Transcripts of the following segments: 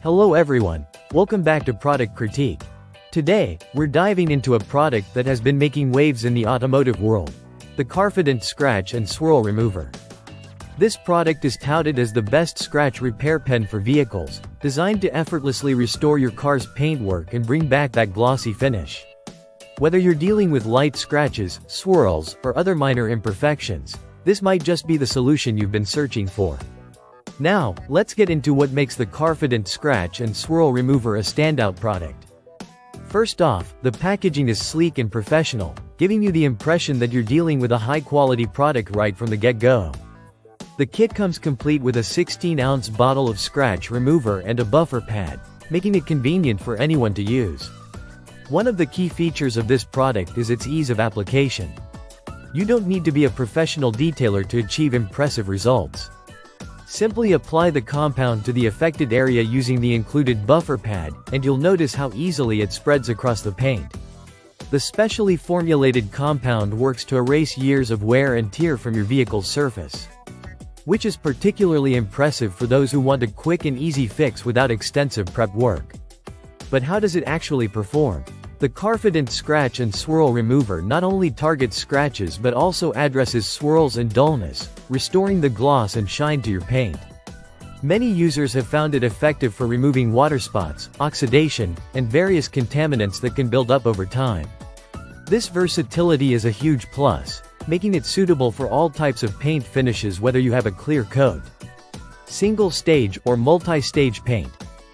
Hello everyone, welcome back to Product Critique. Today, we're diving into a product that has been making waves in the automotive world, the Carfidant Scratch and Swirl Remover. This product is touted as the best scratch repair pen for vehicles, designed to effortlessly restore your car's paintwork and bring back that glossy finish. Whether you're dealing with light scratches, swirls, or other minor imperfections, this might just be the solution you've been searching for. Now, let's get into what makes the Carfidant Scratch and Swirl Remover a standout product. First off, the packaging is sleek and professional, giving you the impression that you're dealing with a high-quality product right from the get-go. The kit comes complete with a 16-ounce bottle of scratch remover and a buffer pad, making it convenient for anyone to use. One of the key features of this product is its ease of application. You don't need to be a professional detailer to achieve impressive results. Simply apply the compound to the affected area using the included buffer pad, and you'll notice how easily it spreads across the paint. The specially formulated compound works to erase years of wear and tear from your vehicle's surface, which is particularly impressive for those who want a quick and easy fix without extensive prep work. But how does it actually perform? The Carfidant Scratch and Swirl Remover not only targets scratches but also addresses swirls and dullness, restoring the gloss and shine to your paint. Many users have found it effective for removing water spots, oxidation, and various contaminants that can build up over time. This versatility is a huge plus, making it suitable for all types of paint finishes whether you have a clear coat, single-stage or multi-stage paint.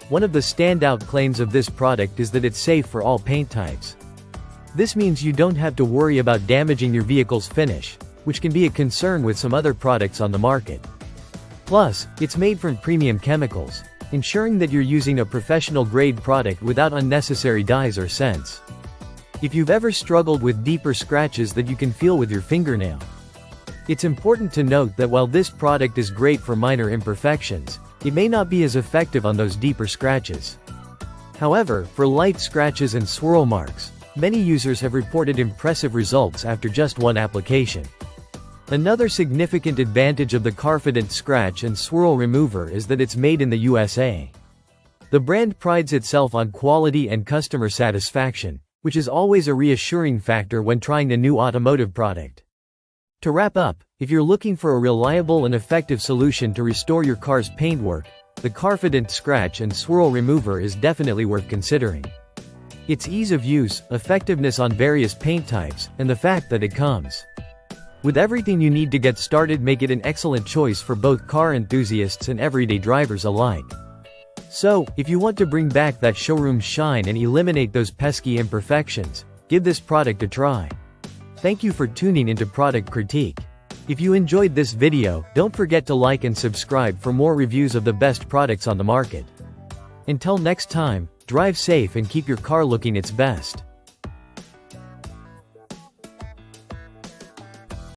One of the standout claims of this product is that it's safe for all paint types. This means you don't have to worry about damaging your vehicle's finish, which can be a concern with some other products on the market. Plus, it's made from premium chemicals, ensuring that you're using a professional-grade product without unnecessary dyes or scents. If you've ever struggled with deeper scratches that you can feel with your fingernail, it's important to note that while this product is great for minor imperfections, it may not be as effective on those deeper scratches. However, for light scratches and swirl marks, many users have reported impressive results after just one application. Another significant advantage of the Carfidant Scratch and Swirl Remover is that it's made in the USA. The brand prides itself on quality and customer satisfaction, which is always a reassuring factor when trying a new automotive product. To wrap up, if you're looking for a reliable and effective solution to restore your car's paintwork, the Carfidant Scratch and Swirl Remover is definitely worth considering. Its ease of use, effectiveness on various paint types, and the fact that it comes with everything you need to get started make it an excellent choice for both car enthusiasts and everyday drivers alike. So, if you want to bring back that showroom shine and eliminate those pesky imperfections, give this product a try. Thank you for tuning into Product Critique. If you enjoyed this video, don't forget to like and subscribe for more reviews of the best products on the market. Until next time, drive safe and keep your car looking its best.